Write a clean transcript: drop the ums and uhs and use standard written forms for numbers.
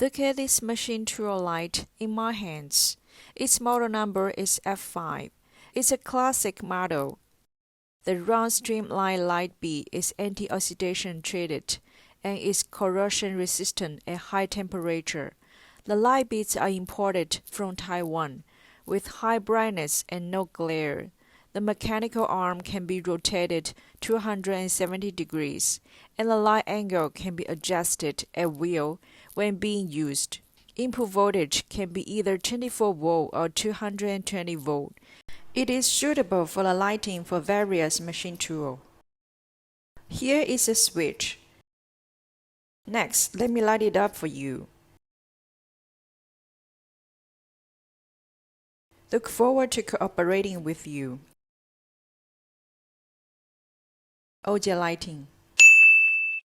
Look at this machine tool light in my hands. Its model number is F5. It's a classic model. The round streamline light bead is anti-oxidation treated and is corrosion resistant at high temperature. The light beads are imported from Taiwan with high brightness and no glare. The mechanical arm can be rotated 270 degrees, and the light angle can be adjusted at will when being used. Input voltage can be either 24 volt or 220 volt. It is suitable for the lighting for various machine tools. Here is a switch. Next, let me light it up for you. Look forward to cooperating with you. Oujie Lighting.